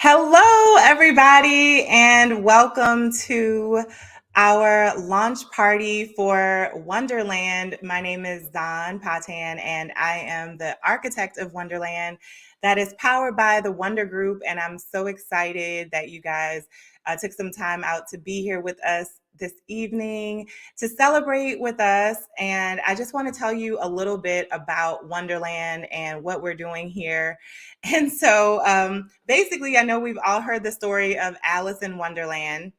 Hello, everybody, and welcome to our launch party for Wonderland. My name is Don Patan, and I am the architect of Wonderland that is powered by the Wonder Group. And I'm so excited that you guys took some time out to be here with us this evening to celebrate with us. And I just want to tell you a little bit about Wonderland and what we're doing here. And so basically, I know we've all heard the story of Alice in Wonderland.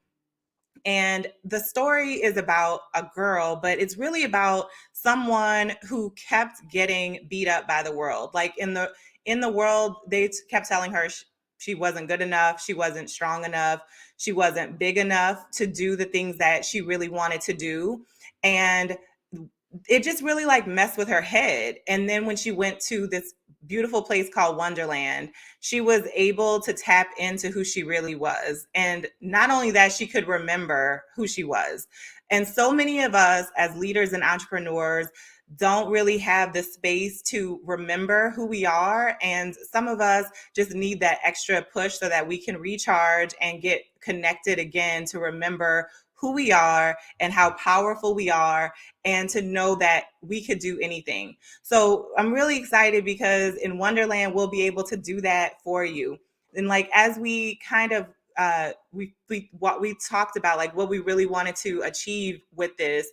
And the story is about a girl, but it's really about someone who kept getting beat up by the world. Like in the world, they kept telling her she wasn't good enough, she wasn't strong enough, she wasn't big enough to do the things that she really wanted to do. And it just really like messed with her head. And then when she went to this beautiful place called Wonderland, she was able to tap into who she really was. And not only that, she could remember who she was. And so many of us as leaders and entrepreneurs don't really have the space to remember who we are. And some of us just need that extra push so that we can recharge and get connected again to remember who we are and how powerful we are, and to know that we could do anything. So I'm really excited because in Wonderland, we'll be able to do that for you. And like, as we kind of, what we talked about, like what we really wanted to achieve with this,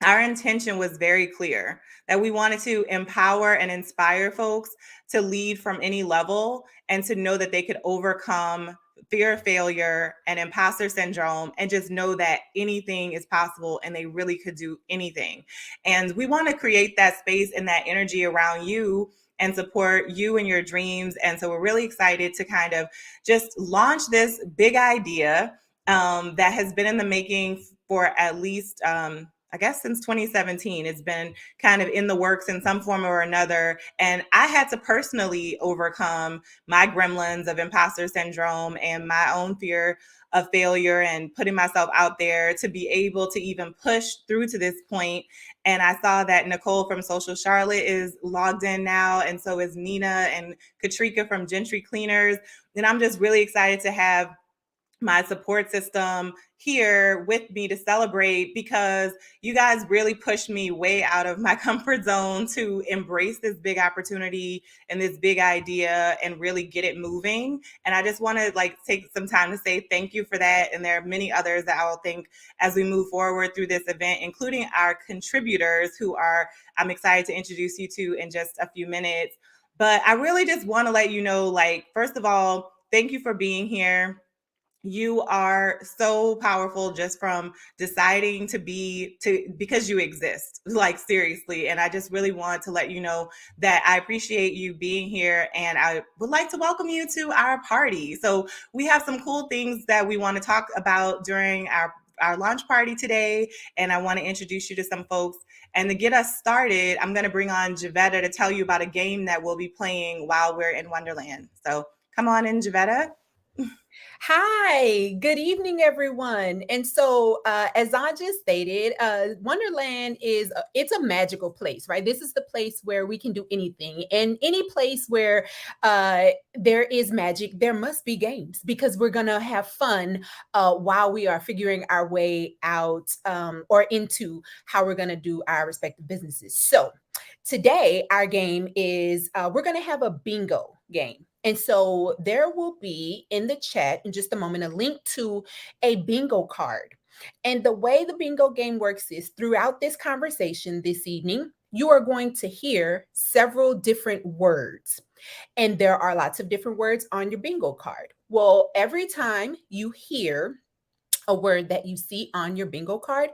our intention was very clear that we wanted to empower and inspire folks to lead from any level and to know that they could overcome fear of failure and imposter syndrome and just know that anything is possible and they really could do anything. And we want to create that space and that energy around you and support you and your dreams. And so we're really excited to kind of just launch this big idea that has been in the making for at least I guess since 2017. It's been kind of in the works in some form or another. And I had to personally overcome my gremlins of imposter syndrome and my own fear of failure and putting myself out there to be able to even push through to this point. And I saw that Nicole from Social Charlotte is logged in now, and so is Nina and Katrika from Gentry Cleaners. And I'm just really excited to have my support system here with me to celebrate, because you guys really pushed me way out of my comfort zone to embrace this big opportunity and this big idea and really get it moving. And I just want to like take some time to say thank you for that. And there are many others that I will thank as we move forward through this event, including our contributors who I'm excited to introduce you to in just a few minutes. But I really just want to let you know, like, first of all, thank you for being here. You are so powerful just from deciding because you exist, like, seriously. And I just really want to let you know that I appreciate you being here, and I would like to welcome you to our party. So we have some cool things that we want to talk about during our launch party today, and I want to introduce you to some folks. And to get us started, I'm going to bring on Javetta to tell you about a game that we'll be playing while we're in Wonderland. So come on in, Javetta. Hi, good evening, everyone. And so, as I just stated, Wonderland it's a magical place, right? This is the place where we can do anything, and any place where there is magic, there must be games, because we're gonna have fun while we are figuring our way out or into how we're gonna do our respective businesses. So, today our game is we're gonna have a bingo game. And so there will be in the chat in just a moment a link to a bingo card. And the way the bingo game works is throughout this conversation this evening, you are going to hear several different words. And there are lots of different words on your bingo card. Well, every time you hear a word that you see on your bingo card,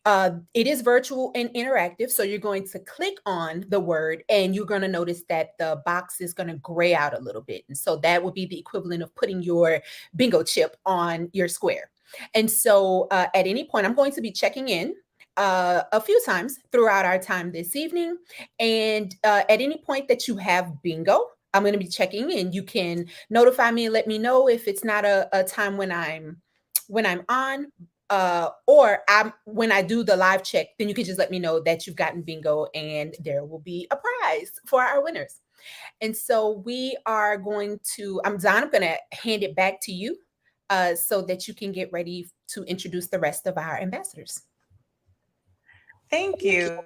it is virtual and interactive. So you're going to click on the word and you're going to notice that the box is going to gray out a little bit. And so that would be the equivalent of putting your bingo chip on your square. And so at any point, I'm going to be checking in a few times throughout our time this evening. And at any point that you have bingo, I'm going to be checking in. You can notify me and let me know if it's not a time when I'm on, when I do the live check, then you can just let me know that you've gotten bingo and there will be a prize for our winners. And so we are going to, Don, I'm going to hand it back to you so that you can get ready to introduce the rest of our ambassadors. Thank you.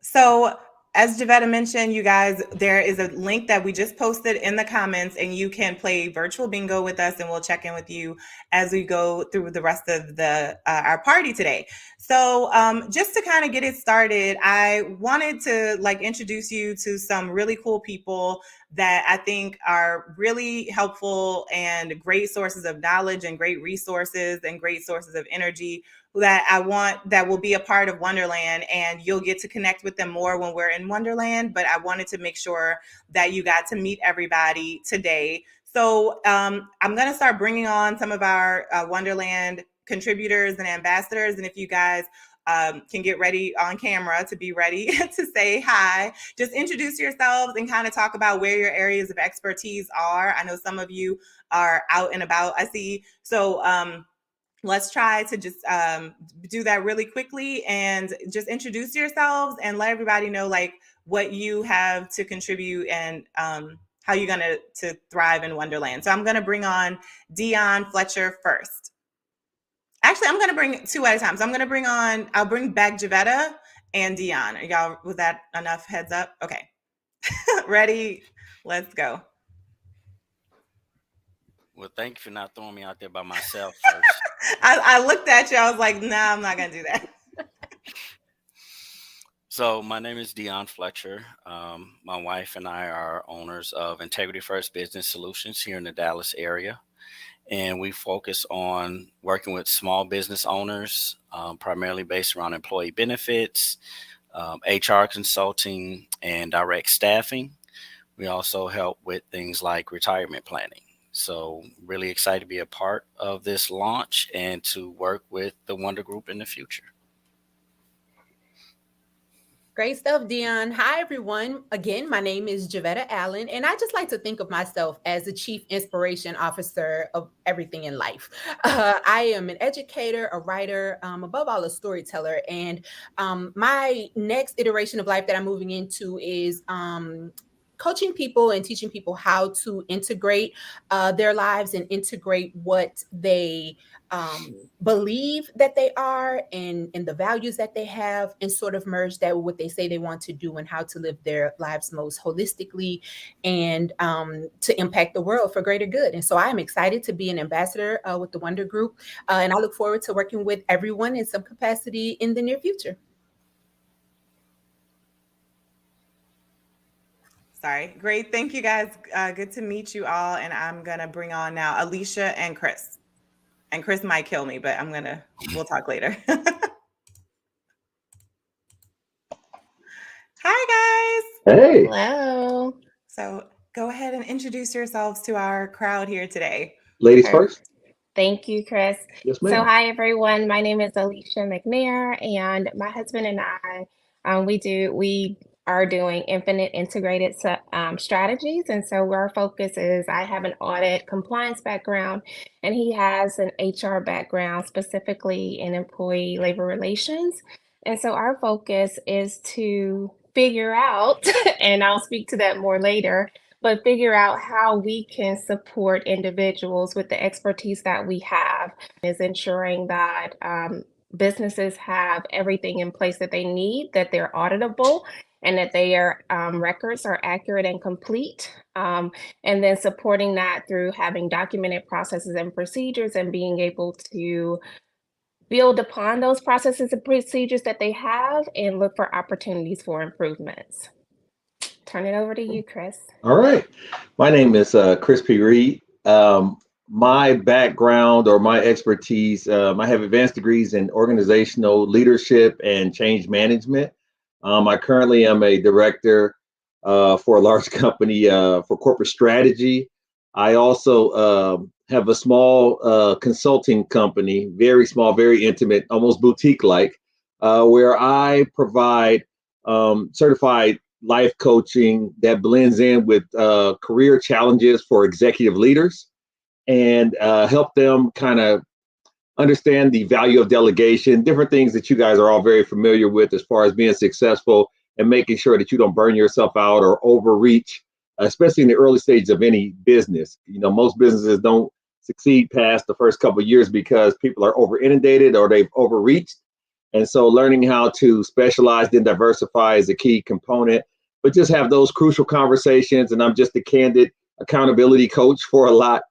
So, as Javetta mentioned, you guys, there is a link that we just posted in the comments, and you can play virtual bingo with us, and we'll check in with you as we go through the rest of the our party today. So, just to kind of get it started, I wanted to introduce you to some really cool people that I think are really helpful and great sources of knowledge and great resources and great sources of energy that I want that will be a part of Wonderland, and you'll get to connect with them more when we're in Wonderland. But I wanted to make sure that you got to meet everybody today. So I'm going to start bringing on some of our Wonderland contributors and ambassadors. And if you guys can get ready on camera to be ready to say hi, just introduce yourselves and kind of talk about where your areas of expertise are. I know some of you are out and about, I see. So let's try to just do that really quickly and just introduce yourselves and let everybody know what you have to contribute and how you're going to thrive in Wonderland. So I'm going to bring on Dion Fletcher first. Actually, I'm going to bring two at a time. So I'll bring back Javetta and Dion. Are y'all, was that enough heads up? Okay. Ready? Let's go. Well, thank you for not throwing me out there by myself first. I looked at you. I was like, nah, I'm not going to do that. So my name is Dion Fletcher. My wife and I are owners of Integrity First Business Solutions here in the Dallas area. And we focus on working with small business owners, primarily based around employee benefits, HR consulting, and direct staffing. We also help with things like retirement planning. So really excited to be a part of this launch and to work with the Wonder Group in the future. Great stuff, Dion. Hi, everyone. Again, my name is Javetta Allen, and I just like to think of myself as the chief inspiration officer of everything in life. I am an educator, a writer, above all, a storyteller. And my next iteration of life that I'm moving into is coaching people and teaching people how to integrate their lives and integrate what they believe that they are and the values that they have, and sort of merge that with what they say they want to do and how to live their lives most holistically and to impact the world for greater good. And so I'm excited to be an ambassador with the Wonder Group, and I look forward to working with everyone in some capacity in the near future. Sorry. Great. Thank you, guys. Good to meet you all. And I'm going to bring on now Alicia and Chris. And Chris might kill me, but we'll talk later. Hi, guys. Hey. Hello. So go ahead and introduce yourselves to our crowd here today. Ladies first. Thank you, Chris. Yes, ma'am. So hi, everyone. My name is Alicia McNair, and my husband and I, we are doing infinite integrated strategies. And so our focus is, I have an audit compliance background, and he has an HR background, specifically in employee labor relations. And so our focus is to figure out, and I'll speak to that more later, but figure out how we can support individuals with the expertise that we have, is ensuring that businesses have everything in place that they need, that they're auditable, and that their records are accurate and complete. And then supporting that through having documented processes and procedures and being able to build upon those processes and procedures that they have and look for opportunities for improvements. Turn it over to you, Chris. All right. My name is Chris P. Reed. My background or my expertise, I have advanced degrees in organizational leadership and change management. I currently am a director for a large company for corporate strategy. I also have a small consulting company, very small, very intimate, almost boutique-like, where I provide certified life coaching that blends in with career challenges for executive leaders and help them kind of understand the value of delegation, different things that you guys are all very familiar with as far as being successful and making sure that you don't burn yourself out or overreach, especially in the early stages of any business. Most businesses don't succeed past the first couple of years because people are over inundated or they've overreached. And so learning how to specialize and diversify is a key component, but just have those crucial conversations. And I'm just a candid accountability coach for a lot,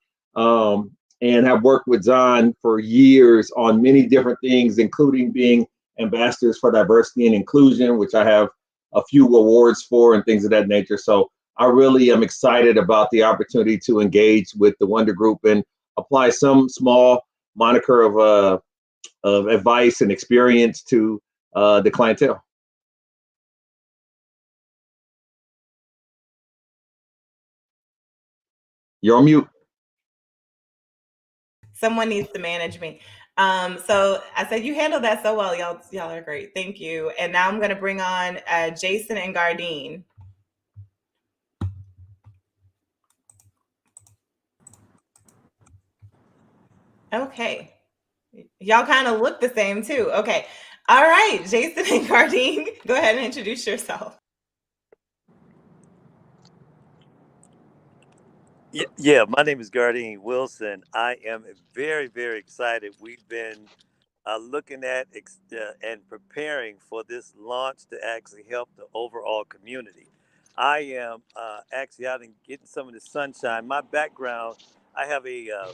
and have worked with Zahn for years on many different things, including being ambassadors for diversity and inclusion, which I have a few awards for and things of that nature. So I really am excited about the opportunity to engage with the Wonder Group and apply some small moniker of advice and experience to the clientele. You're on mute. Someone needs to manage me. So I said, you handled that so well. Y'all are great. Thank you. And now I'm going to bring on Jason and Gardine. Okay. Y'all kind of look the same too. Okay. All right. Jason and Gardine, go ahead and introduce yourself. Yeah, my name is Gardine Wilson. I am very, very excited. We've been looking at and preparing for this launch to actually help the overall community. I am actually out and getting some of the sunshine. My background, I have a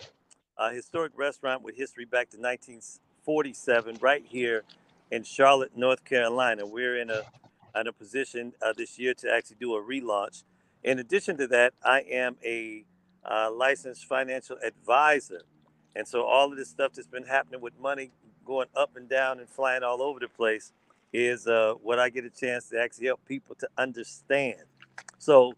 historic restaurant with history back to 1947 right here in Charlotte, North Carolina. We're in a position this year to actually do a relaunch. In addition to that, I am a licensed financial advisor. And so all of this stuff that's been happening with money going up and down and flying all over the place is what I get a chance to actually help people to understand. So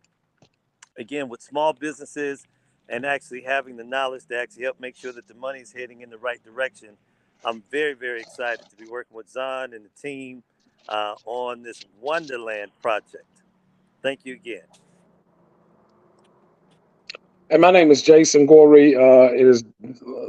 again, with small businesses and actually having the knowledge to actually help make sure that the money is heading in the right direction, I'm very, very excited to be working with Zahn and the team on this Wonderland project. Thank you again. And my name is Jason Gorey. It is,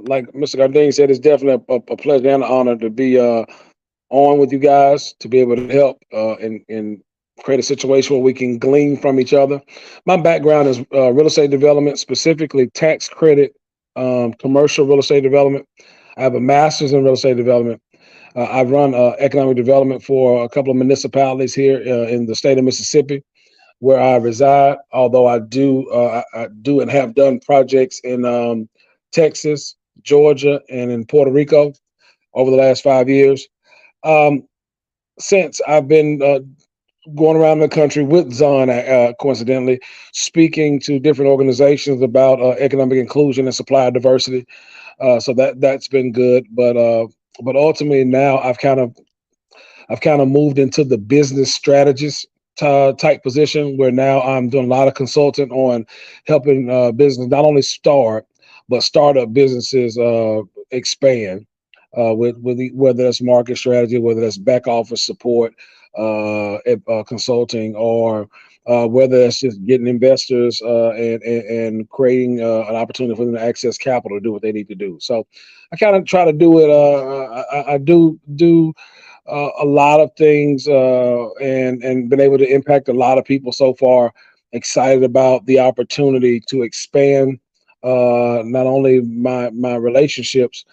like Mr. Gardine said, it's definitely a pleasure and an honor to be on with you guys, to be able to help and create a situation where we can glean from each other. My background is real estate development, specifically tax credit, commercial real estate development. I have a master's in real estate development. I've run economic development for a couple of municipalities here in the state of Mississippi, where I reside. Although I do and have done projects in Texas, Georgia, and in Puerto Rico over the last 5 years. Since I've been going around the country with Zahn, coincidentally, speaking to different organizations about economic inclusion and supplier diversity. So that's been good. But ultimately now I've kind of moved into the business strategist type position, where now I'm doing a lot of consulting on helping business not only start, but startup businesses expand with whether that's market strategy, whether that's back office support, consulting, or whether it's just getting investors and creating an opportunity for them to access capital to do what they need to do. So I kind of try to do it. I do a lot of things and been able to impact a lot of people so far. Excited about the opportunity to expand not only my relationships,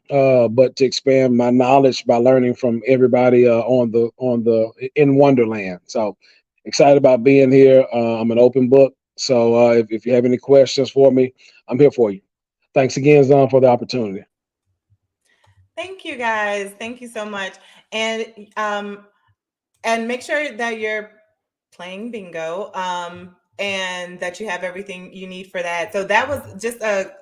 but to expand my knowledge by learning from everybody in Wonderland. So excited about being here. I'm an open book. So if you have any questions for me, I'm here for you. Thanks again, Zahn, for the opportunity. Thank you, guys. Thank you so much. And make sure that you're playing bingo and that you have everything you need for that. So that was just a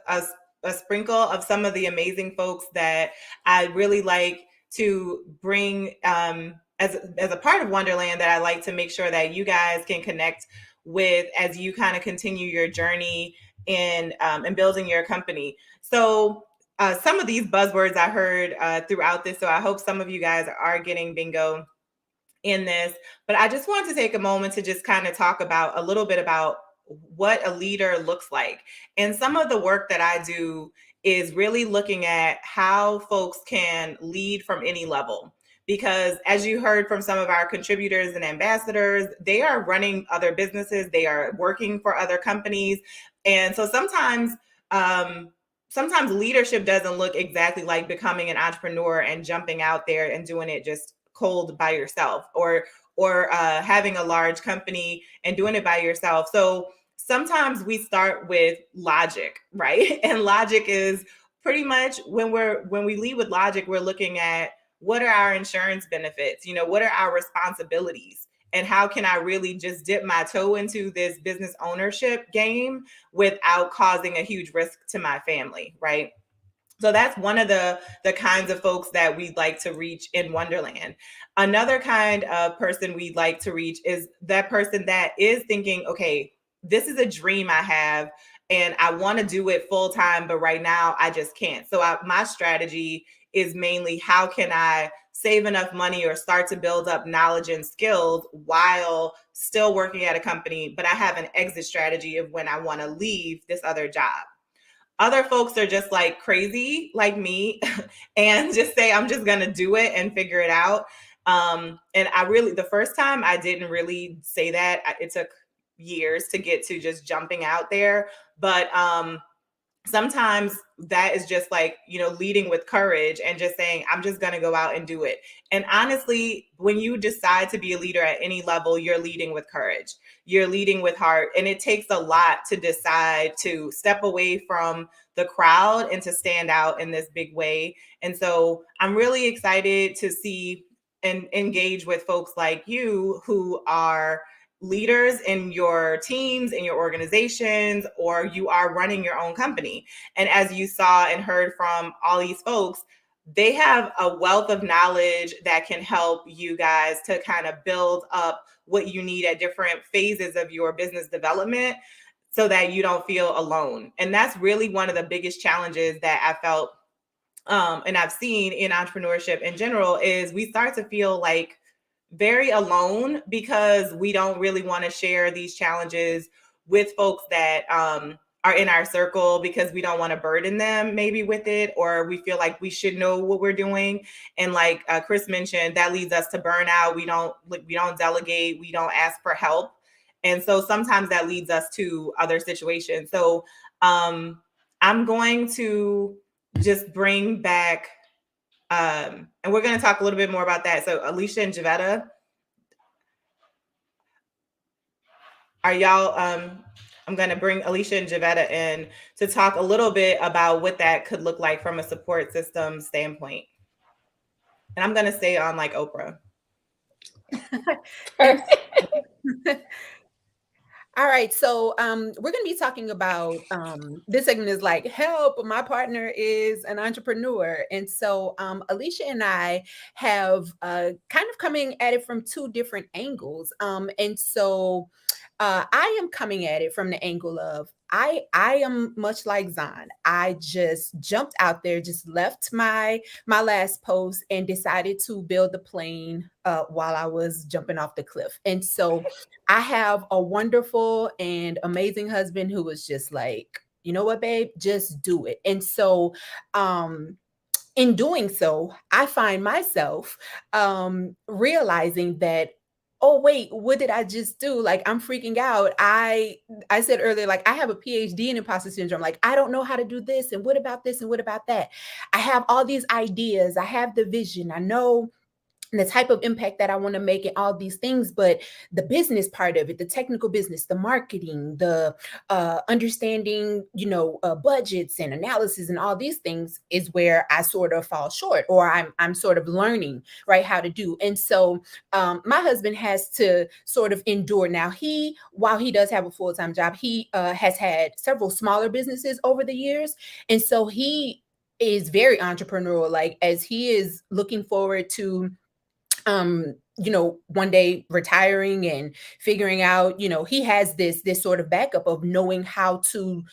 sprinkle of some of the amazing folks that I really like to bring as a part of Wonderland, that I like to make sure that you guys can connect with as you kind of continue your journey in building your company. So some of these buzzwords I heard throughout this, so I hope some of you guys are getting bingo in this, but I just wanted to take a moment to just kind of talk about a little bit about what a leader looks like. And some of the work that I do is really looking at how folks can lead from any level. because as you heard from some of our contributors and ambassadors, they are running other businesses, they are working for other companies. And so sometimes leadership doesn't look exactly like becoming an entrepreneur and jumping out there and doing it just cold by yourself, or having a large company and doing it by yourself. So sometimes we start with logic, right? And logic is pretty much when we lead with logic, we're looking at what are our insurance benefits? What are our responsibilities? And how can I really just dip my toe into this business ownership game without causing a huge risk to my family, right? So that's one of the kinds of folks that we'd like to reach in Wonderland. Another kind of person we'd like to reach is that person that is thinking, okay, this is a dream I have and I want to do it full time, but right now I just can't. So my strategy is mainly how can I save enough money or start to build up knowledge and skills while still working at a company, but I have an exit strategy of when I want to leave this other job. Other folks are just like crazy, like me, and just say, I'm just going to do it and figure it out. And the first time I didn't really say that. It took years to get to just jumping out there. But sometimes that is just like, leading with courage and just saying, I'm just going to go out and do it. And honestly, when you decide to be a leader at any level, you're leading with courage. You're leading with heart. And it takes a lot to decide to step away from the crowd and to stand out in this big way. And so I'm really excited to see and engage with folks like you who are leaders in your teams, in your organizations, or you are running your own company. And as you saw and heard from all these folks, they have a wealth of knowledge that can help you guys to kind of build up what you need at different phases of your business development so that you don't feel alone. And that's really one of the biggest challenges that I felt and I've seen in entrepreneurship in general is we start to feel like very alone because we don't really want to share these challenges with folks that are in our circle because we don't want to burden them maybe with it, or we feel like we should know what we're doing. And like Chris mentioned, that leads us to burnout. We don't delegate, we don't ask for help. And so sometimes that leads us to other situations. So I'm going to just bring back and we're going to talk a little bit more about that. So Alicia and Javetta, are y'all, I'm going to bring Alicia and Javetta in to talk a little bit about what that could look like from a support system standpoint. And I'm going to stay on like Oprah. All right, so we're going to be talking about this segment is like, help, my partner is an entrepreneur. And so Alicia and I have kind of coming at it from two different angles. And so I am coming at it from the angle of I am much like Zahn. I just jumped out there, just left my last post and decided to build the plane while I was jumping off the cliff. And so I have a wonderful and amazing husband who was just like, you know what, babe, just do it. And so in doing so, I find myself realizing that, oh wait, what did I just do? Like, I'm freaking out. I said earlier, like, I have a PhD in imposter syndrome. Like, I don't know how to do this, and what about this, and what about that? I have all these ideas. I have the vision. I know the type of impact that I want to make and all these things, but the business part of it, the technical business, the marketing, the understanding, budgets and analysis and all these things is where I sort of fall short, or I'm sort of learning, right, how to do. And so my husband has to sort of endure. Now, while he does have a full-time job, he has had several smaller businesses over the years. And so he is very entrepreneurial, like as he is looking forward to one day retiring and figuring out, he has this sort of backup of knowing how to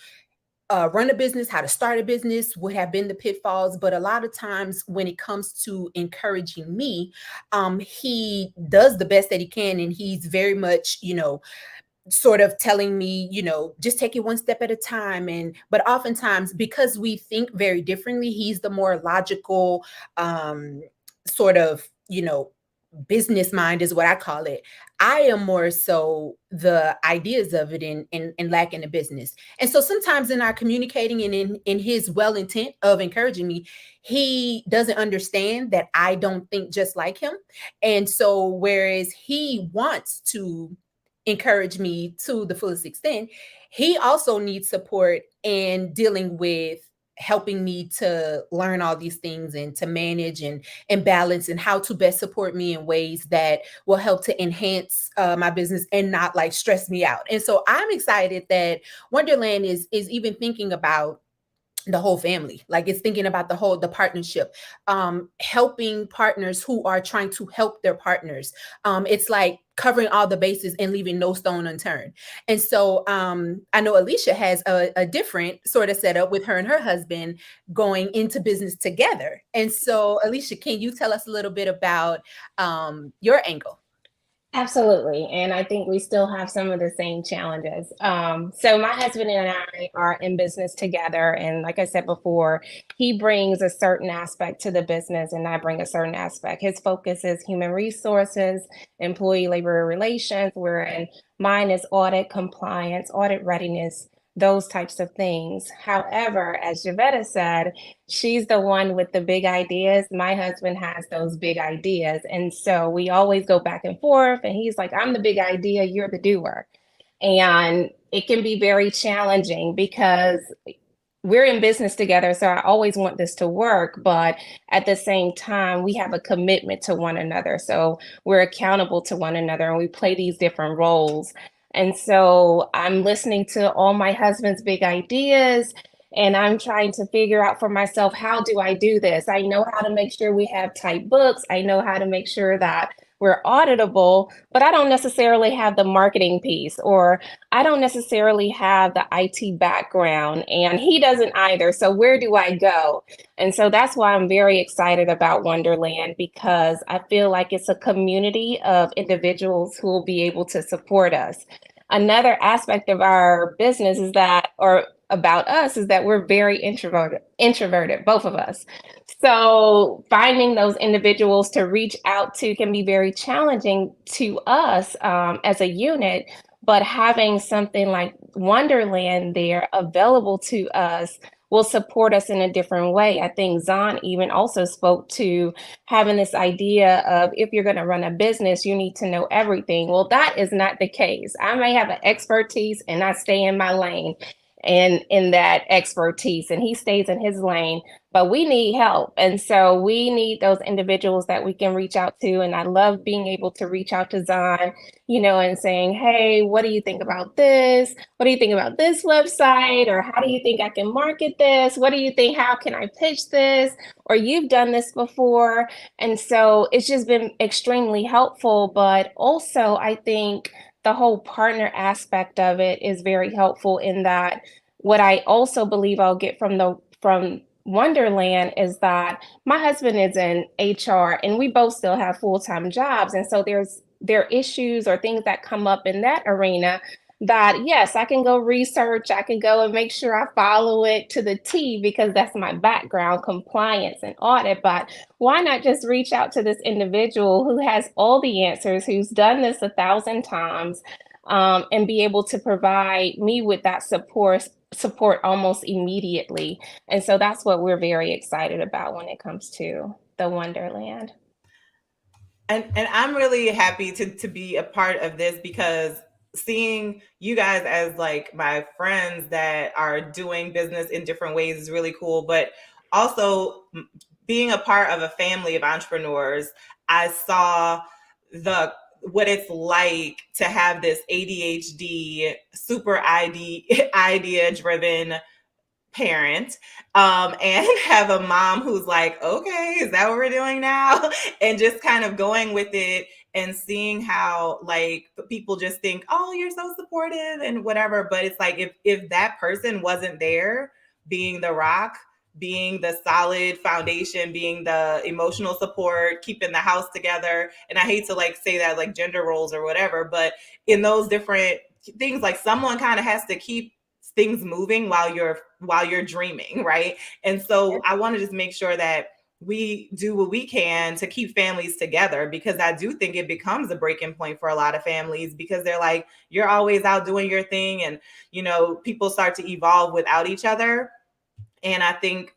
run a business, how to start a business, what have been the pitfalls. But a lot of times when it comes to encouraging me, he does the best that he can. And he's very much, sort of telling me, just take it one step at a time. But oftentimes, because we think very differently, he's the more logical, sort of, business mind is what I call it. I am more so the ideas of it and lacking the business. And so sometimes in our communicating and in his well intent of encouraging me, he doesn't understand that I don't think just like him. And so whereas he wants to encourage me to the fullest extent, he also needs support in dealing with helping me to learn all these things and to manage and balance and how to best support me in ways that will help to enhance my business and not like stress me out. And so I'm excited that Wonderland is even thinking about the whole family. Like it's thinking about the partnership, helping partners who are trying to help their partners. It's like covering all the bases and leaving no stone unturned. And so I know Alicia has a different sort of setup with her and her husband going into business together. And so Alicia, can you tell us a little bit about your angle? Absolutely. And I think we still have some of the same challenges. So my husband and I are in business together. And like I said before, he brings a certain aspect to the business and I bring a certain aspect. His focus is human resources, employee labor relations, wherein mine is audit compliance, audit readiness, those types of things. However, as Javetta said, she's the one with the big ideas. My husband has those big ideas. And so we always go back and forth. And he's like, I'm the big idea, you're the doer. And it can be very challenging because we're in business together. So I always want this to work. But at the same time, we have a commitment to one another. So we're accountable to one another and we play these different roles. And so I'm listening to all my husband's big ideas and I'm trying to figure out for myself, how do I do this? I know how to make sure we have tight books. I know how to make sure that we're auditable, but I don't necessarily have the marketing piece, or I don't necessarily have the IT background, and he doesn't either. So where do I go? And so that's why I'm very excited about Wonderland, because I feel like it's a community of individuals who will be able to support us. Another aspect of our business is that, or about us, is that we're very introverted, both of us. So finding those individuals to reach out to can be very challenging to us as a unit, but having something like Wonderland there available to us will support us in a different way. I think Zahn even also spoke to having this idea of, if you're going to run a business, you need to know everything. Well, that is not the case. I may have an expertise and I stay in my lane and in that expertise, and he stays in his lane, but we need help. And so we need those individuals that we can reach out to. And I love being able to reach out to Zahn, and saying, hey, what do you think about this? What do you think about this website? Or how do you think I can market this? What do you think? How can I pitch this? Or you've done this before. And so it's just been extremely helpful. But also, I think the whole partner aspect of it is very helpful, in that what I also believe I'll get from Wonderland is that my husband is in HR and we both still have full-time jobs. And so there are issues or things that come up in that arena that, yes, I can go research, I can go and make sure I follow it to the T, because that's my background, compliance and audit. But why not just reach out to this individual who has all the answers, who's done this 1,000 times, and be able to provide me with that support almost immediately. And so that's what we're very excited about when it comes to the Wonderland. And I'm really happy to be a part of this, because seeing you guys as like my friends that are doing business in different ways is really cool. But also being a part of a family of entrepreneurs, I saw what it's like to have this ADHD, super idea driven parent, and have a mom who's like, okay, is that what we're doing now? And just kind of going with it and seeing how like people just think, oh, you're so supportive and whatever. But it's like, if that person wasn't there being the rock, being the solid foundation, being the emotional support, keeping the house together. And I hate to like say that like gender roles or whatever, but in those different things, like someone kind of has to keep things moving while you're dreaming, right? And so I want to just make sure that we do what we can to keep families together, because I do think it becomes a breaking point for a lot of families, because they're like, you're always out doing your thing, and people start to evolve without each other. And I think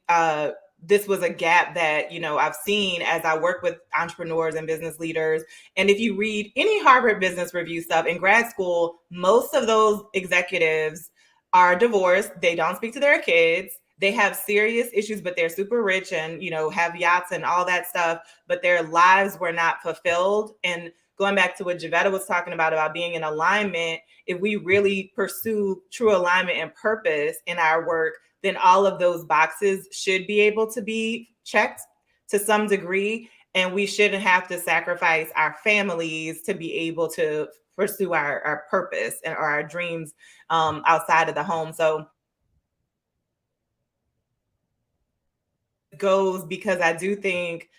this was a gap that I've seen as I work with entrepreneurs and business leaders. And if you read any Harvard Business Review stuff in grad school, most of those executives are divorced. They don't speak to their kids. They have serious issues, but they're super rich and have yachts and all that stuff, but their lives were not fulfilled. And going back to what Javetta was talking about being in alignment, if we really pursue true alignment and purpose in our work, then all of those boxes should be able to be checked to some degree. And we shouldn't have to sacrifice our families to be able to pursue our purpose or our dreams outside of the home. So it goes, because I do think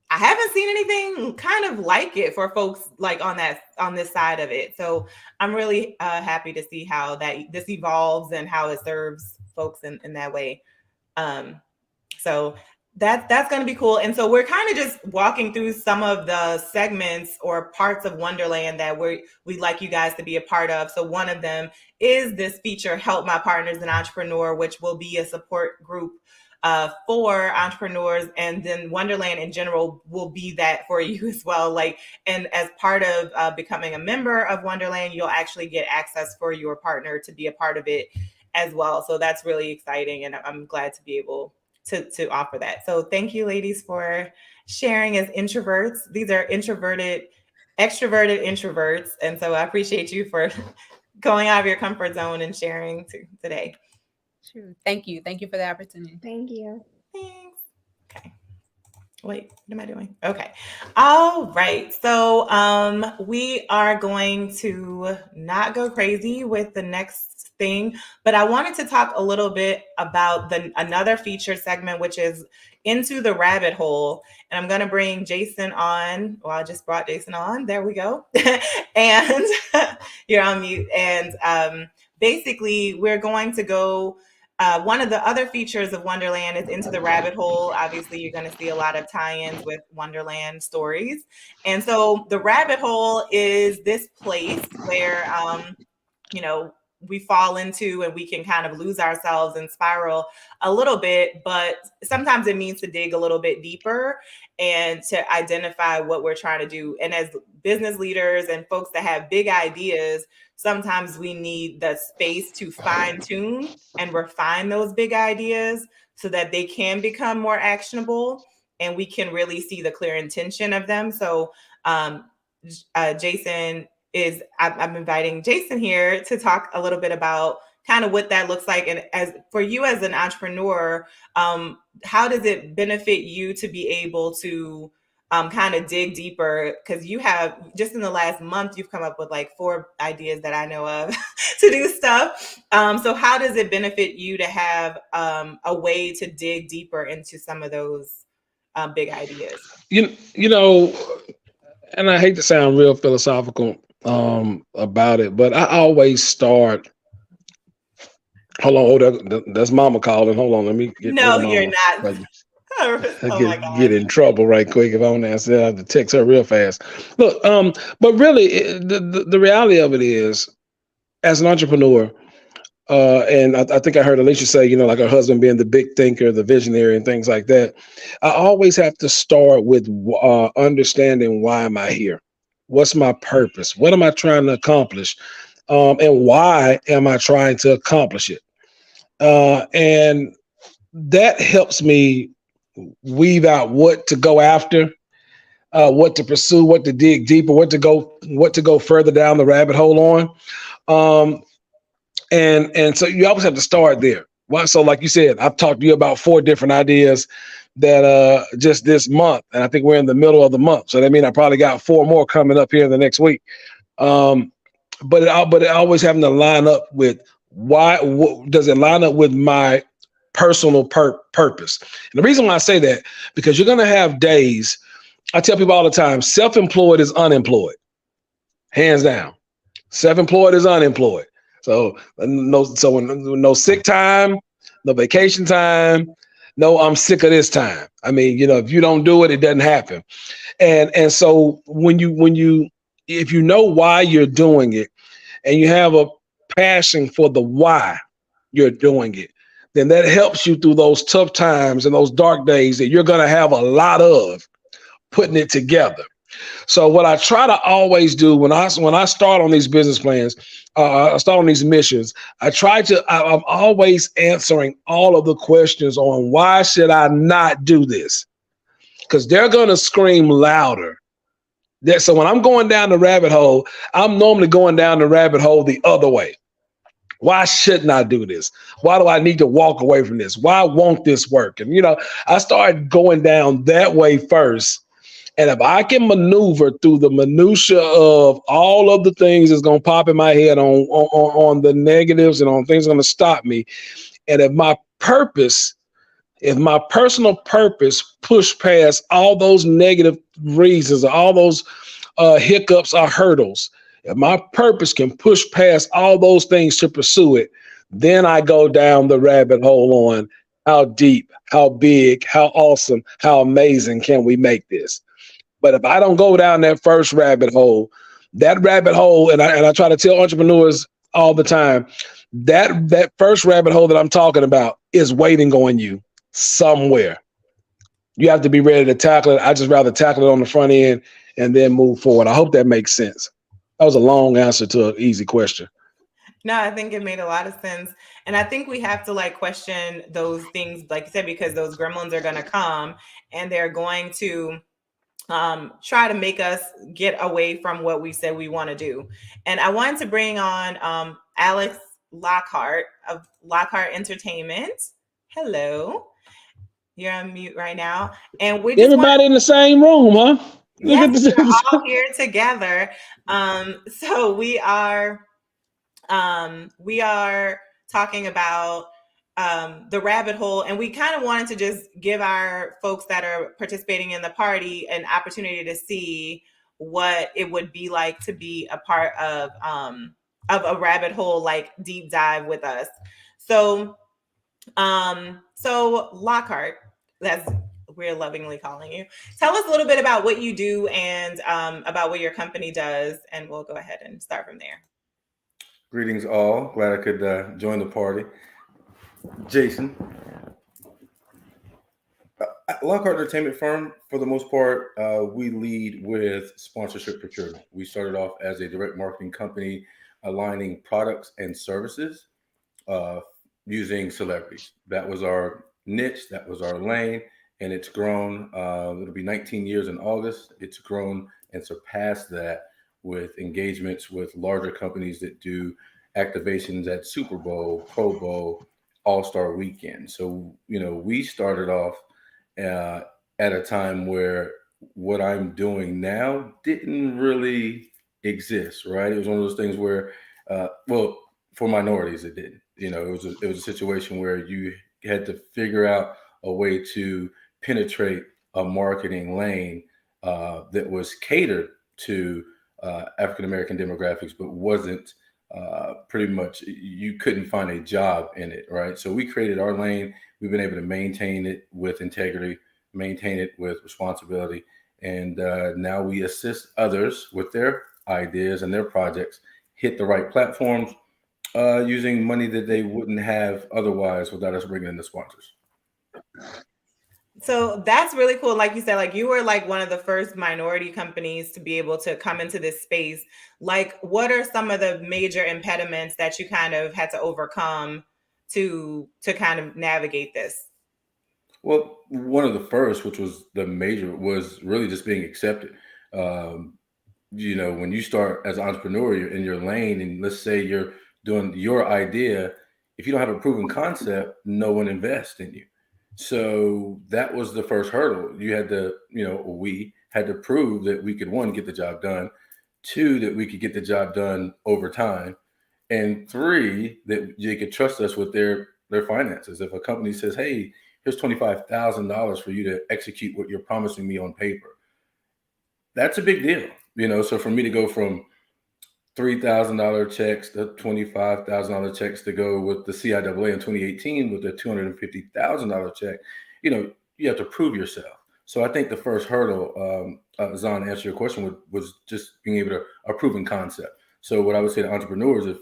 I haven't seen anything kind of like it for folks like on this side of it. So I'm really happy to see how this evolves and how it serves folks in that way. So that's going to be cool. And so we're kind of just walking through some of the segments or parts of Wonderland that we'd like you guys to be a part of. So one of them is this feature, Help My Partners in Entrepreneur, which will be a support group for entrepreneurs, and then Wonderland in general will be that for you as well. And as part of becoming a member of Wonderland, you'll actually get access for your partner to be a part of it as well. So that's really exciting, and I'm glad to be able to offer that. So thank you, ladies, for sharing as introverts. These are extroverted introverts, and so I appreciate you for going out of your comfort zone and sharing today. Sure. Thank you for the opportunity. Thank you. Thanks. Okay. Wait, what am I doing? Okay. All right. So we are going to not go crazy with the next thing, but I wanted to talk a little bit about another featured segment, which is Into the Rabbit Hole. And I'm going to bring Jason on. Well, I just brought Jason on. There we go. And you're on mute. And basically, we're going to go. One of the other features of Wonderland is Into the Rabbit Hole. Obviously, you're going to see a lot of tie-ins with Wonderland stories. And so the rabbit hole is this place where, we fall into, and we can kind of lose ourselves and spiral a little bit, but sometimes it means to dig a little bit deeper and to identify what we're trying to do. And as business leaders and folks that have big ideas, sometimes we need the space to fine tune and refine those big ideas so that they can become more actionable and we can really see the clear intention of them. So I'm inviting Jason here to talk a little bit about kind of what that looks like. And as for you as an entrepreneur, how does it benefit you to be able to kind of dig deeper? Because you have, just in the last month, you've come up with like 4 ideas that I know of to do stuff. So how does it benefit you to have a way to dig deeper into some of those big ideas? You know, and I hate to sound real philosophical about it, but I always start. Hold on, that's Mama calling. Hold on, let me get. No, you're not. Get in trouble right quick if I want to answer. I have to text her real fast. Look, but really, the reality of it is, as an entrepreneur, and I think I heard Alicia say, like her husband being the big thinker, the visionary, and things like that. I always have to start with understanding, why am I here? What's my purpose? What am I trying to accomplish? And why am I trying to accomplish it? And that helps me weave out what to go after, what to pursue, what to dig deeper, what to go further down the rabbit hole on. And so you always have to start there. Well, so like you said, I've talked to you about 4 different ideas that just this month, and I think we're in the middle of the month. So that means I probably got 4 more coming up here in the next week. But it always having to line up with does it line up with my personal purpose? And the reason why I say that, because you're going to have days, I tell people all the time, self-employed is unemployed, hands down. Self-employed is unemployed. So no sick time, no vacation time, No, I'm sick of this time. I mean, if you don't do it, it doesn't happen. And so if you know why you're doing it and you have a passion for the why you're doing it, then that helps you through those tough times and those dark days that you're going to have a lot of putting it together. So what I try to always do when I start on these business plans, I start on these missions, I'm always answering all of the questions on why should I not do this? Because they're going to scream louder. So when I'm going down the rabbit hole, I'm normally going down the rabbit hole the other way. Why shouldn't I do this? Why do I need to walk away from this? Why won't this work? And, I started going down that way first. And if I can maneuver through the minutia of all of the things that's going to pop in my head on the negatives and on things going to stop me, and if my personal purpose push past all those negative reasons, all those hiccups or hurdles, if my purpose can push past all those things to pursue it, then I go down the rabbit hole on how deep, how big, how awesome, how amazing can we make this? But if I don't go down that first rabbit hole, and I try to tell entrepreneurs all the time, that first rabbit hole that I'm talking about is waiting on you somewhere. You have to be ready to tackle it. I just rather tackle it on the front end and then move forward. I hope that makes sense. That was a long answer to an easy question. No, I think it made a lot of sense. And I think we have to question those things, like you said, because those gremlins are going to come and they're going to try to make us get away from what we said we want to do. And I wanted to bring on Alex Lockhart of Lockhart Entertainment. Hello. You're on mute right now. And we just everybody in the same room, huh? Yes, we're all here together. So we are talking about the rabbit hole, and we kind of wanted to just give our folks that are participating in the party an opportunity to see what it would be like to be a part of a rabbit hole deep dive with us. So Lockhart, that's we're lovingly calling you. Tell us a little bit about what you do and about what your company does, and we'll go ahead and start from there. Greetings all. Glad I could join the party. Jason. Lockhart Entertainment Firm, for the most part, we lead with sponsorship procurement. We started off as a direct marketing company aligning products and services using celebrities. That was our niche, that was our lane, and it's grown. It'll be 19 years in August. It's grown and surpassed that with engagements with larger companies that do activations at Super Bowl, Pro Bowl, All-Star Weekend. So, we started off at a time where what I'm doing now didn't really exist, right? It was one of those things where, for minorities, it didn't. It was a situation where you had to figure out a way to penetrate a marketing lane that was catered to African American demographics, but wasn't pretty much, you couldn't find a job in it, right? So we created our lane. We've been able to maintain it with integrity, maintain it with responsibility, and now we assist others with their ideas and their projects hit the right platforms using money that they wouldn't have otherwise without us bringing in the sponsors. So that's really cool. Like you said, you were one of the first minority companies to be able to come into this space. What are some of the major impediments that you kind of had to overcome to kind of navigate this? Well, one of the first, which was the major, was really just being accepted. When you start as an entrepreneur, you're in your lane, and let's say you're doing your idea, if you don't have a proven concept, no one invests in you. So that was the first hurdle. You had to, we had to prove that we could, one, get the job done, two, that we could get the job done over time, and three, that they could trust us with their finances. If a company says, hey, here's $25,000 for you to execute what you're promising me on paper, that's a big deal. So for me to go from $3,000 checks, the $25,000 checks to go with the CIAA in 2018 with the $250,000 check. You have to prove yourself. So I think the first hurdle, Zahn, to answer your question, was just being able to a proven concept. So what I would say to entrepreneurs is,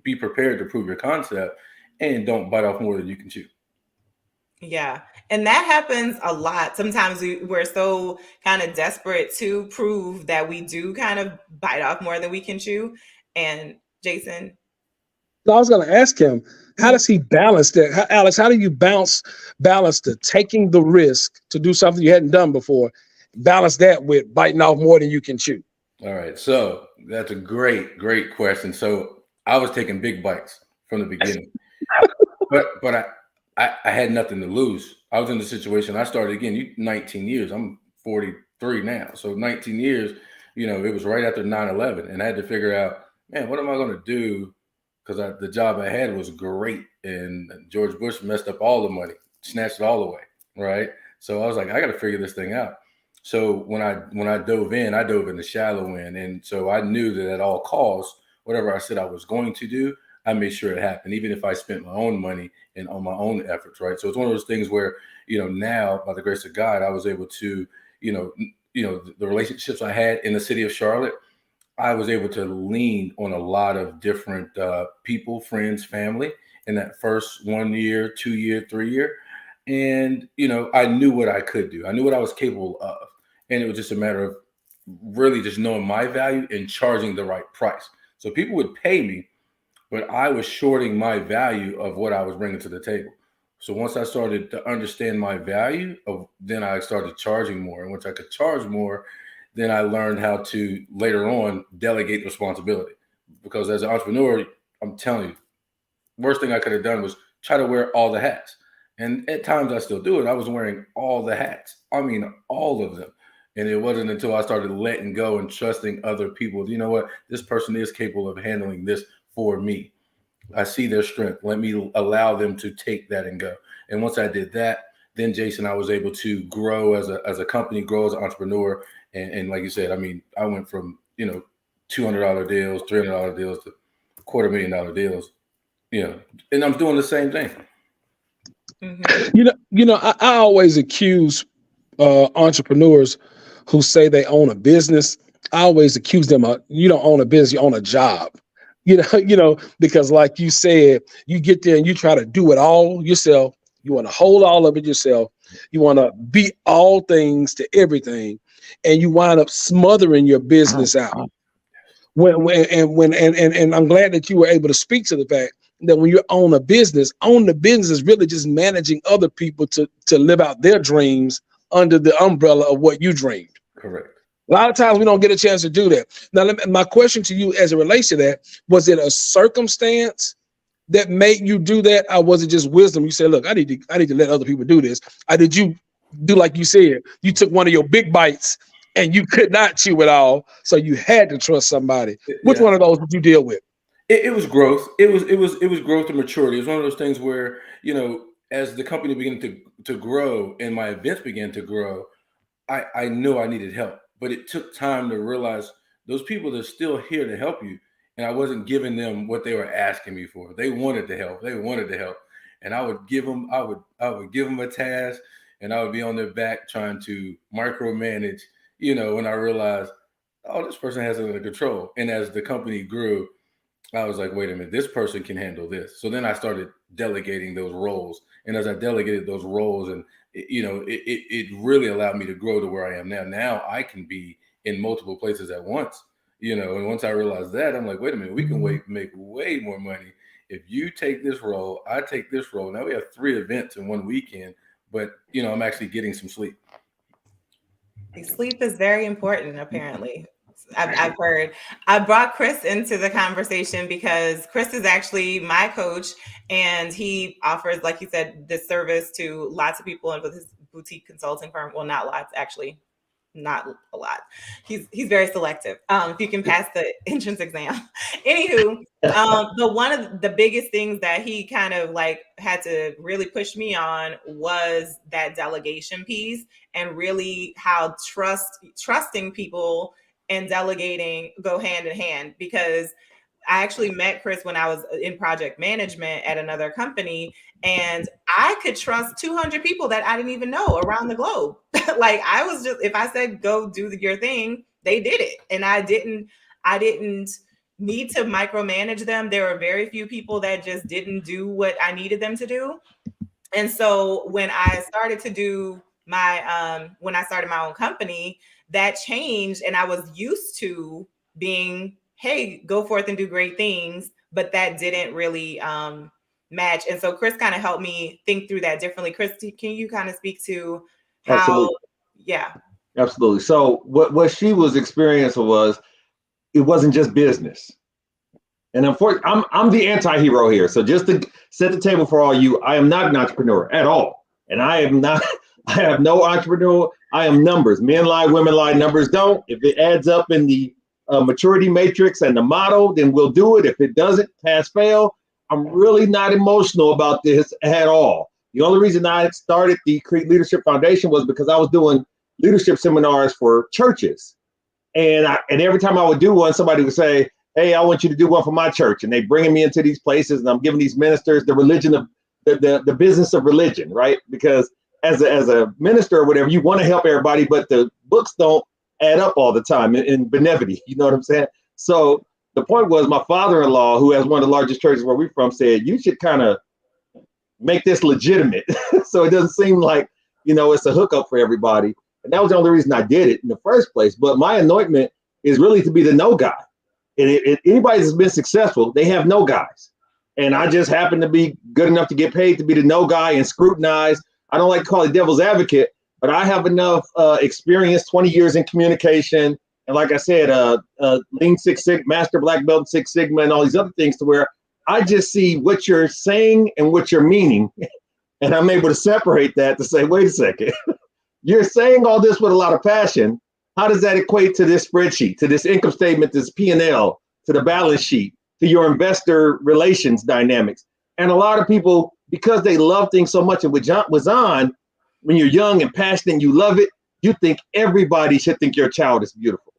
be prepared to prove your concept and don't bite off more than you can chew. Yeah. And that happens a lot. Sometimes we're so kind of desperate to prove that we do kind of bite off more than we can chew. And Jason? So I was going to ask him, how does he balance that? Alex, how do you balance the taking the risk to do something you hadn't done before, balance that with biting off more than you can chew? All right. So that's a great, great question. So I was taking big bites from the beginning, but I had nothing to lose. I was in the situation. I started again, 19 years. I'm 43 now. So 19 years, it was right after 9/11, and I had to figure out, man, what am I going to do? Because the job I had was great, and George Bush messed up all the money, snatched it all away, right? So I was like, I got to figure this thing out. So when I dove in, I dove in the shallow end, and so I knew that at all costs, whatever I said I was going to do, I made sure it happened, even if I spent my own money and on my own efforts, right? So it's one of those things where, now by the grace of God, I was able to, the relationships I had in the city of Charlotte, I was able to lean on a lot of different people, friends, family in that first 1 year, 2 year, 3 year. And, I knew what I could do. I knew what I was capable of. And it was just a matter of really just knowing my value and charging the right price. So people would pay me, but I was shorting my value of what I was bringing to the table. So once I started to understand my value, then I started charging more. And once I could charge more, then I learned how to later on delegate responsibility. Because as an entrepreneur, I'm telling you, worst thing I could have done was try to wear all the hats. And at times I still do it. I was wearing all the hats. I mean, all of them. And it wasn't until I started letting go and trusting other people. You know what? This person is capable of handling this for me. I see their strength. Let me allow them to take that and go. And once I did that, then Jason, I was able to grow as a company, grow as an entrepreneur. And like you said, I mean, I went from, $200 deals, $300 deals to $250,000 deals, and I'm doing the same thing. Mm-hmm. I always accuse entrepreneurs who say they own a business. I always accuse them of, you don't own a business, you own a job. Because like you said, you get there and you try to do it all yourself. You want to hold all of it yourself. You want to be all things to everything, and you wind up smothering your business out. And I'm glad that you were able to speak to the fact that when you own the business is really just managing other people to live out their dreams under the umbrella of what you dreamed. Correct. A lot of times we don't get a chance to do that. Now, my question to you as it relates to that, was it a circumstance that made you do that? Or was it just wisdom? You said, look, I need to let other people do this. Or did you do like you said, you took one of your big bites and you could not chew it all, so you had to trust somebody? Which one of those did you deal with? It was growth. It was growth and maturity. It was one of those things where, as the company began to grow and my events began to grow, I knew I needed help. But it took time to realize those people that are still here to help you. And I wasn't giving them what they were asking me for. They wanted to help. And I would give them a task, and I would be on their back trying to micromanage, when I realized, oh, this person has it under control. And as the company grew, I was like, wait a minute, this person can handle this. So then I started delegating those roles. And as I delegated those roles, and it really allowed me to grow to where I am now. Now I can be in multiple places at once, and once I realized that, I'm like, wait a minute, we can make way more money if you take this role, I take this role. Now we have 3 events in one weekend, but I'm actually getting some sleep. Sleep is very important, apparently. I've heard. I brought Chris into the conversation because Chris is actually my coach, and he offers, like you said, this service to lots of people and with his boutique consulting firm. Well, not lots, actually, not a lot. He's very selective. If you can pass the entrance exam. Anywho, but one of the biggest things that he kind of like had to really push me on was that delegation piece, and really how trusting people and delegating go hand in hand, because I actually met Chris when I was in project management at another company, and I could trust 200 people that I didn't even know around the globe. Like, I was just, if I said go do your thing, they did it, and I didn't need to micromanage them. There were very few people that just didn't do what I needed them to do. And so when I started to do when I started my own company, that changed, and I was used to being, hey, go forth and do great things, but that didn't really match. And so Chris kind of helped me think through that differently. Chris, can you kind of speak to how? Absolutely. Yeah. Absolutely. So what she was experiencing was, it wasn't just business. And unfortunately, I'm the anti-hero here. So just to set the table for all you, I am not an entrepreneur at all. And I am not, I have no entrepreneur. I am numbers. Men lie, women lie, numbers don't. If it adds up in the maturity matrix and the model, then we'll do it. If it doesn't, pass, fail. I'm really not emotional about this at all. The only reason I started the Create Leadership Foundation was because I was doing leadership seminars for churches. And every time I would do one, somebody would say, hey, I want you to do one for my church. And they bringing me into these places, and I'm giving these ministers the religion of the business of religion, right? Because as a minister or whatever, you want to help everybody, but the books don't add up all the time in brevity. You know what I'm saying? So the point was, my father-in-law, who has one of the largest churches where we're from, said, you should kind of make this legitimate. So it doesn't seem like, it's a hookup for everybody. And that was the only reason I did it in the first place. But my anointment is really to be the no guy. And if anybody that's been successful, they have no guys. And I just happen to be good enough to get paid to be the no guy and scrutinized. I don't like to call it devil's advocate, but I have enough experience, 20 years in communication. And like I said, Lean Six Sigma, Master Black Belt in Six Sigma, and all these other things, to where I just see what you're saying and what you're meaning. And I'm able to separate that to say, wait a second, you're saying all this with a lot of passion. How does that equate to this spreadsheet, to this income statement, this P&L, to the balance sheet, to your investor relations dynamics? And a lot of people, because they love things so much, and with Zahn, when you're young and passionate, you love it, you think everybody should think your child is beautiful.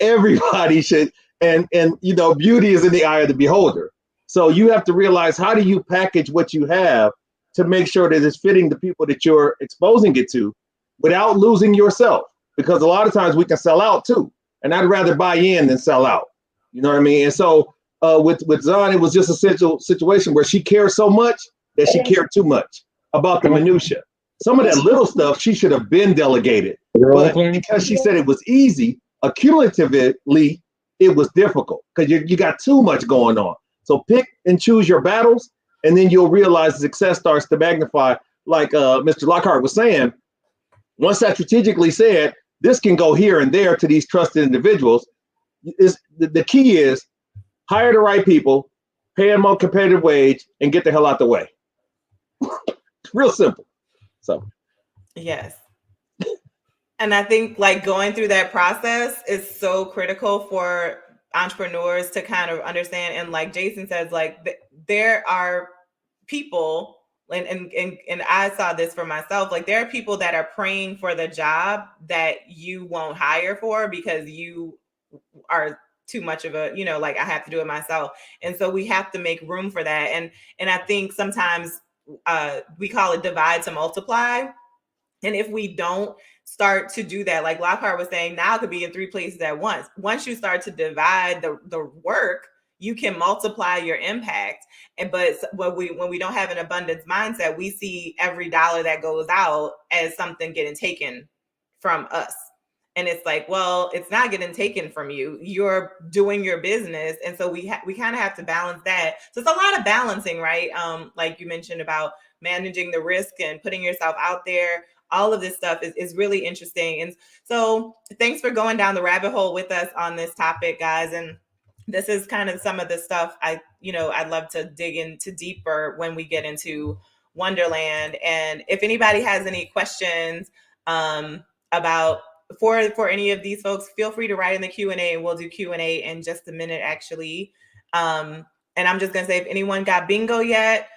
Everybody should, and beauty is in the eye of the beholder. So you have to realize, how do you package what you have to make sure that it's fitting the people that you're exposing it to without losing yourself? Because a lot of times we can sell out too. And I'd rather buy in than sell out. You know what I mean? And so with Zahn, it was just a situation where she cared so much that she cared too much about the minutia. Some of that little stuff she should have been delegated. But because she said it was easy, accumulatively, it was difficult because you got too much going on. So pick and choose your battles, and then you'll realize the success starts to magnify. Like Mr. Lockhart was saying, once I strategically said, this can go here and there to these trusted individuals, the key is hire the right people, pay them a competitive wage, and get the hell out the way. Real simple. So, yes. And I think like going through that process is so critical for entrepreneurs to kind of understand. And like Jason says, like there are people, and I saw this for myself, like there are people that are praying for the job that you won't hire for because you are too much of a, like I have to do it myself. And so we have to make room for that. And I think sometimes we call it divide to multiply. And if we don't start to do that, like Lockhart was saying, now could be in 3 places at once. Once you start to divide the work, you can multiply your impact. But when we don't have an abundance mindset, we see every dollar that goes out as something getting taken from us. And it's like, well, it's not getting taken from you. You're doing your business. And so we kind of have to balance that. So it's a lot of balancing, right? Like you mentioned about managing the risk and putting yourself out there. All of this stuff is really interesting. And so thanks for going down the rabbit hole with us on this topic, guys. And this is kind of some of the stuff I'd love to dig into deeper when we get into Wonderland. And if anybody has any questions about for any of these folks, feel free to write in the Q&A, and we'll do Q&A in just a minute, actually. And I'm just gonna say, if anyone got bingo yet,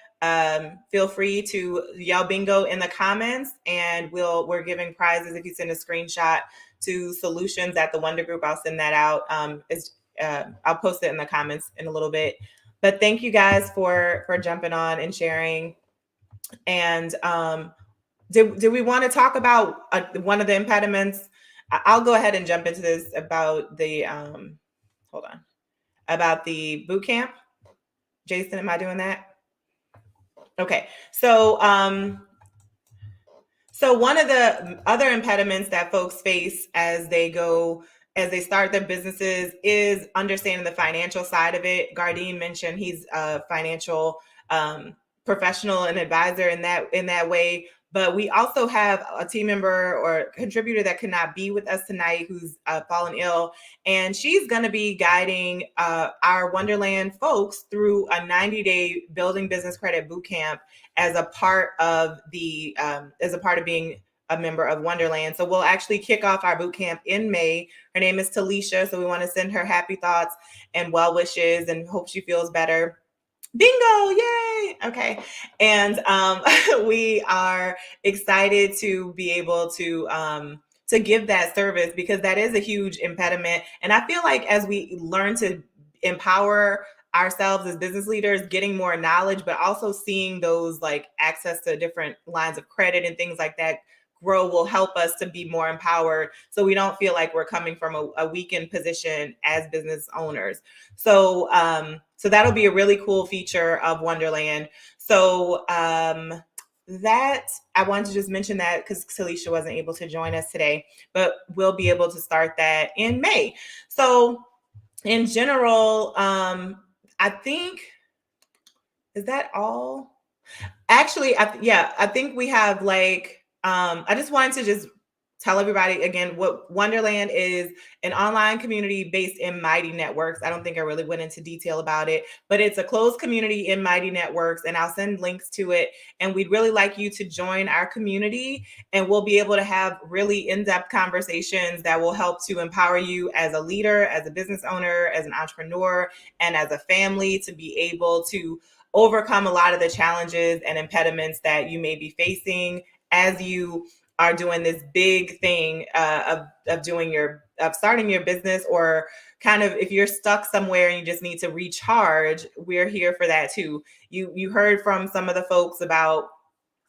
feel free to yell bingo in the comments, and we're giving prizes if you send a screenshot to solutions at the Wonder Group. I'll send that out. I'll post it in the comments in a little bit. But thank you guys for jumping on and sharing. And do we want to talk about one of the impediments? I'll go ahead and jump into this about the about the boot camp. Jason, am I doing that? Okay, so one of the other impediments that folks face as they start their businesses is understanding the financial side of it. Gardine mentioned he's a financial professional and advisor in that way. But we also have a team member or contributor that could not be with us tonight who's fallen ill. And she's going to be guiding our Wonderland folks through a 90-day building business credit boot camp as a part of being a member of Wonderland. So we'll actually kick off our boot camp in May. Her name is Talisha. So we want to send her happy thoughts and well wishes and hope she feels better. Bingo! Yay! Okay. And we are excited to be able to give that service because that is a huge impediment. And I feel like as we learn to empower ourselves as business leaders, getting more knowledge, but also seeing those like access to different lines of credit and things like that grow will help us to be more empowered so we don't feel like we're coming from a weakened position as business owners. So so that'll be a really cool feature of Wonderland. So that I wanted to just mention that because Talisha wasn't able to join us today, but we'll be able to start that in May. So in general, I think, is that all? Actually, I think we have like, I just wanted to just tell everybody again what Wonderland is: an online community based in Mighty Networks. I don't think I really went into detail about it, but it's a closed community in Mighty Networks, and I'll send links to it. And we'd really like you to join our community, and we'll be able to have really in-depth conversations that will help to empower you as a leader, as a business owner, as an entrepreneur, and as a family to be able to overcome a lot of the challenges and impediments that you may be facing as you are doing this big thing of starting your business, or kind of if you're stuck somewhere and you just need to recharge, we're here for that too. You heard from some of the folks about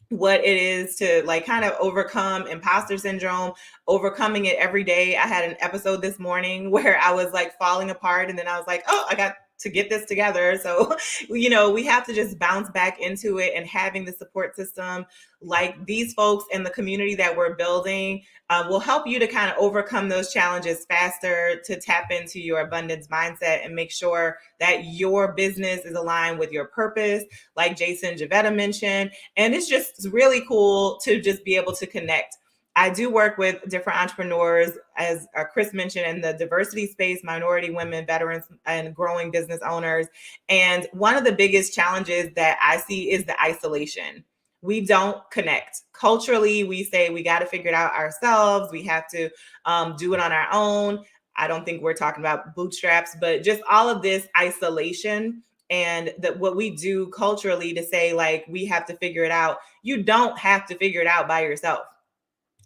what it is to like kind of overcome imposter syndrome, overcoming it every day. I had an episode this morning where I was like falling apart, and then I was like, oh, I got to get this together. So, we have to just bounce back into it, and having the support system like these folks and the community that we're building will help you to kind of overcome those challenges faster, to tap into your abundance mindset and make sure that your business is aligned with your purpose, like Jason Javetta mentioned. And it's just really cool to just be able to connect. I do work with different entrepreneurs, as Chris mentioned, in the diversity space, minority women, veterans, and growing business owners. And one of the biggest challenges that I see is the isolation. We don't connect. Culturally, we say we got to figure it out ourselves. We have to do it on our own. I don't think we're talking about bootstraps, but just all of this isolation and what we do culturally to say, like, we have to figure it out. You don't have to figure it out by yourself.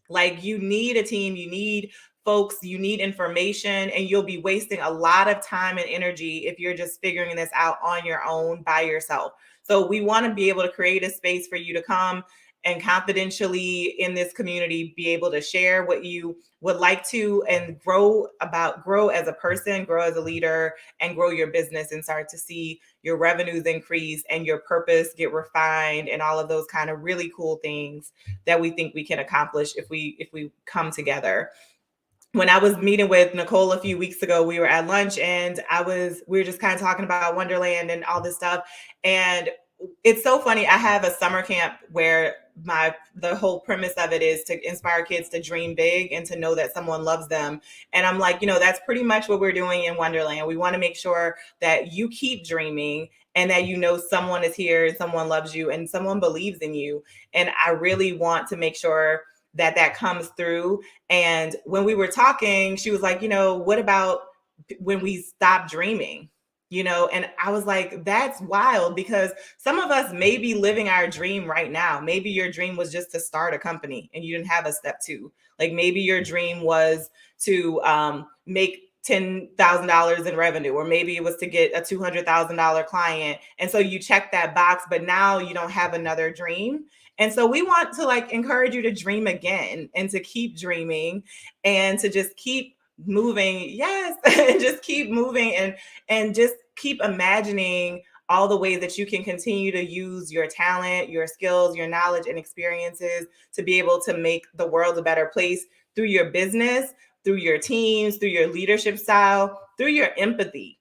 Like, you need a team, you need folks, you need information, and you'll be wasting a lot of time and energy if you're just figuring this out on your own by yourself. So we want to be able to create a space for you to come and confidentially in this community be able to share what you would like to, and grow as a person, grow as a leader, and grow your business, and start to see your revenues increase and your purpose get refined, and all of those kind of really cool things that we think we can accomplish if we come together. When I was meeting with Nicole a few weeks ago, we were at lunch, and we were just kind of talking about Wonderland and all this stuff. And it's so funny. I have a summer camp where the whole premise of it is to inspire kids to dream big and to know that someone loves them. And I'm like, that's pretty much what we're doing in Wonderland. We want to make sure that you keep dreaming, and that someone is here, someone loves you, and someone believes in you. And I really want to make sure that comes through. And when we were talking, she was like, what about when we stop dreaming? And I was like, that's wild, because some of us may be living our dream right now. Maybe your dream was just to start a company and you didn't have a step two. Like maybe your dream was to make $10,000 in revenue, or maybe it was to get a $200,000 client. And so you check that box, but now you don't have another dream. And so we want to like encourage you to dream again and to keep dreaming and to just keep moving. Yes. And just keep moving and just keep imagining all the ways that you can continue to use your talent, your skills, your knowledge and experiences to be able to make the world a better place through your business, through your teams, through your leadership style, through your empathy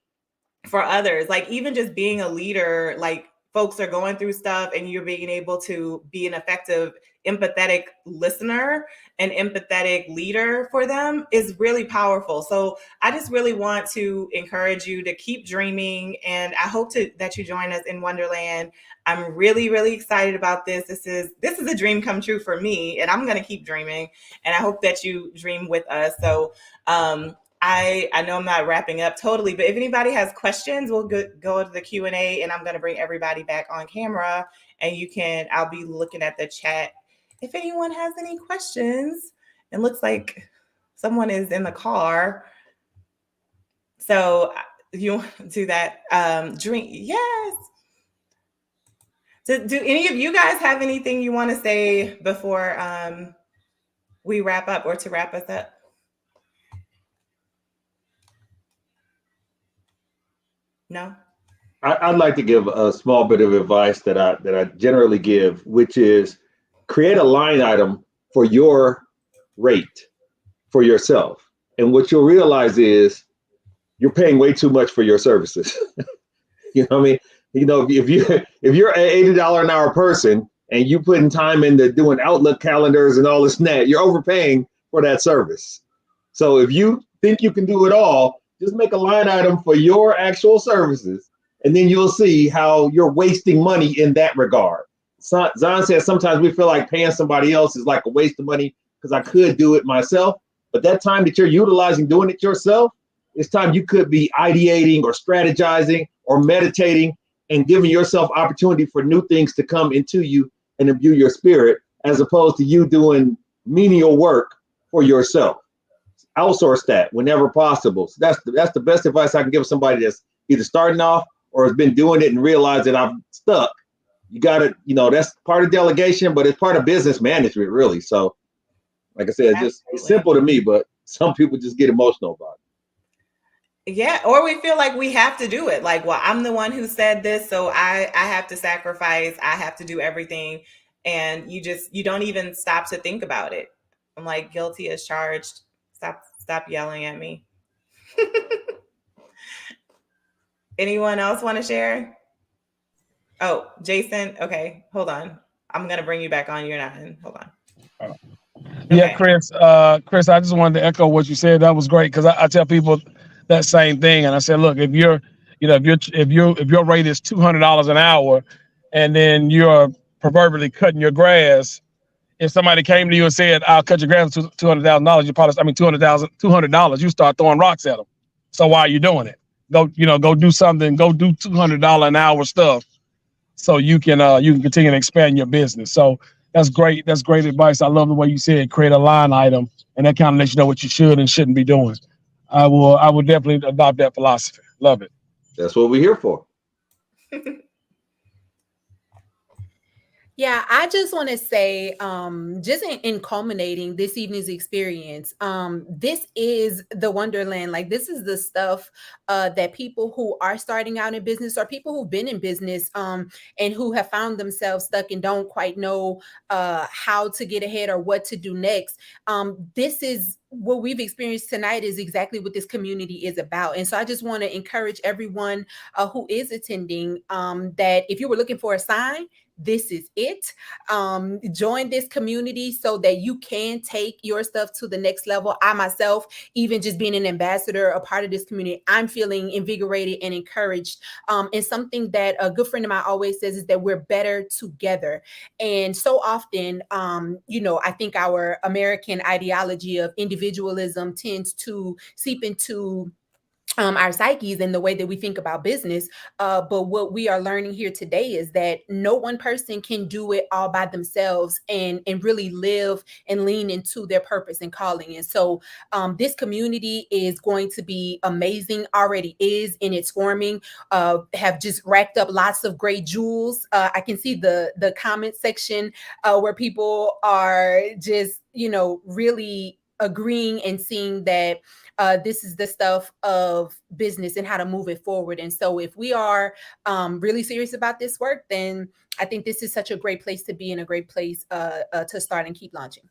for others. Like even just being a leader, like folks are going through stuff and you're being able to be an effective, empathetic listener and empathetic leader for them is really powerful. So I just really want to encourage you to keep dreaming. And I hope that you join us in Wonderland. I'm really, really excited about this. This is a dream come true for me, and I'm going to keep dreaming. And I hope that you dream with us. So I know I'm not wrapping up totally, but if anybody has questions, we'll go to the Q&A, and I'm going to bring everybody back on camera, and I'll be looking at the chat if anyone has any questions. It looks like someone is in the car. So you want to do that? Drink. Yes. Do any of you guys have anything you want to say before we wrap up, or to wrap us up? No? I'd like to give a small bit of advice that I generally give, which is create a line item for your rate for yourself. And what you'll realize is you're paying way too much for your services. You know what I mean? If you're an $80 an hour person and you putting time into doing Outlook calendars and all this and that, you're overpaying for that service. So if you think you can do it all, just make a line item for your actual services, and then you'll see how you're wasting money in that regard. Zahn says sometimes we feel like paying somebody else is like a waste of money because I could do it myself. But that time that you're utilizing doing it yourself, it's time you could be ideating or strategizing or meditating and giving yourself opportunity for new things to come into you and imbue your spirit, as opposed to you doing menial work for yourself. Outsource that whenever possible. So that's the best advice I can give somebody that's either starting off or has been doing it and realized that I'm stuck. You got to, that's part of delegation, but it's part of business management, really. So, like I said, it's simple to me, but some people just get emotional about it. Yeah, or we feel like we have to do it. Like, well, I'm the one who said this, so I have to sacrifice. I have to do everything, and you don't even stop to think about it. I'm like, guilty as charged. Stop yelling at me. Anyone else want to share? Oh, Jason. Okay, hold on. I'm gonna bring you back on. You're not in. Hold on. Yeah, Chris. Chris, I just wanted to echo what you said. That was great, because I tell people that same thing, and I said, look, if your rate is $200 an hour, and then you're proverbially cutting your grass, if somebody came to you and said, I'll cut your grass for $200,000, $200, you start throwing rocks at them. So why are you doing it? Go do something. Go do $200 an hour stuff, so you can continue to expand your business. So that's great. That's great advice. I love the way you said create a line item, and that kind of lets you know what you should and shouldn't be doing. I will definitely adopt that philosophy. Love it. That's what we're here for. Yeah, I just want to say, just in culminating this evening's experience, this is the Wonderland. Like, this is the stuff that people who are starting out in business, or people who've been in business and who have found themselves stuck and don't quite know how to get ahead or what to do next. This is what we've experienced tonight, is exactly what this community is about. And so I just want to encourage everyone who is attending that if you were looking for a sign, this is it. Join this community so that you can take your stuff to the next level. I myself, even just being an ambassador, a part of this community, I'm feeling invigorated and encouraged. And something that a good friend of mine always says is that we're better together. And so often, I think our American ideology of individualism tends to seep into our psyches and the way that we think about business. But what we are learning here today is that no one person can do it all by themselves and really live and lean into their purpose and calling. And so this community is going to be amazing, already is in its forming, have just racked up lots of great jewels. I can see the comment section where people are just, really agreeing and seeing that this is the stuff of business and how to move it forward. And so if we are really serious about this work, then I think this is such a great place to be and a great place to start and keep launching.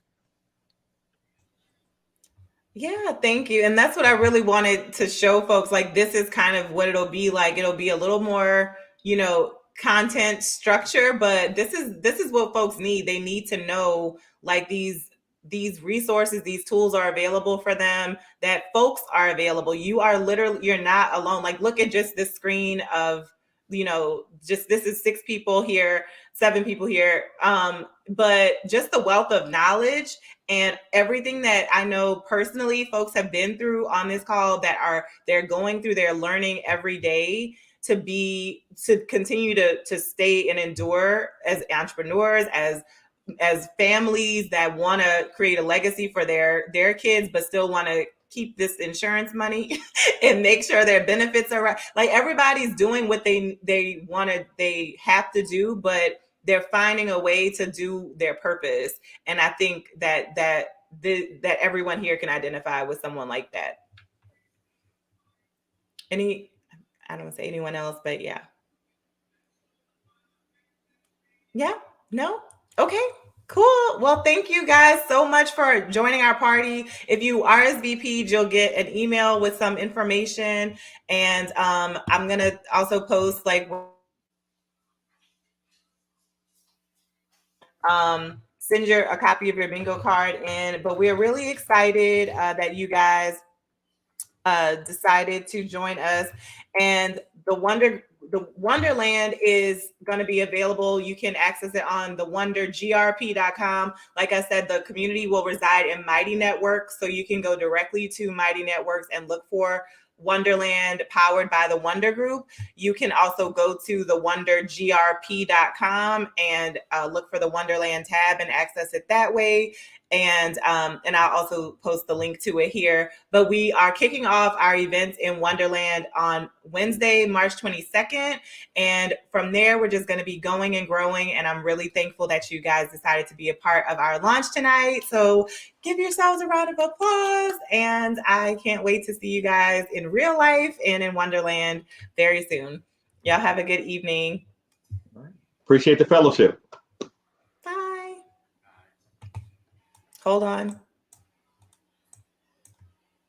Yeah, thank you. And that's what I really wanted to show folks. Like, this is kind of what it'll be like. It'll be a little more, content structure, but this is what folks need. They need to know, like, these resources, these tools are available for them, that folks are available. You're not alone. Like, look at just this screen of, just this is 6 people here, 7 people here. But just the wealth of knowledge and everything that I know personally folks have been through on this call, they're going through, they're learning every day to continue to stay and endure as entrepreneurs, as families that want to create a legacy for their kids, but still want to keep this insurance money and make sure their benefits are right. Like, everybody's doing what they have to do, but they're finding a way to do their purpose. And I think that everyone here can identify with someone like that. I don't want to say anyone else, but yeah. Yeah, no? Okay, cool. Well, thank you guys so much for joining our party. If you RSVP'd, you'll get an email with some information. And I'm going to also post, like, send a copy of your bingo card in. But we're really excited that you guys decided to join us. And the Wonderland is going to be available. You can access it on the wondergrp.com. Like I said, the community will reside in Mighty Networks, so you can go directly to Mighty Networks and look for Wonderland, powered by the Wonder Group. You can also go to the wondergrp.com and look for the Wonderland tab and access it that way. And I'll also post the link to it here. But we are kicking off our events in Wonderland on Wednesday, March 22nd. And from there, we're just going to be going and growing. And I'm really thankful that you guys decided to be a part of our launch tonight. So give yourselves a round of applause. And I can't wait to see you guys in real life and in Wonderland very soon. Y'all have a good evening. Appreciate the fellowship. Bye. Hold on.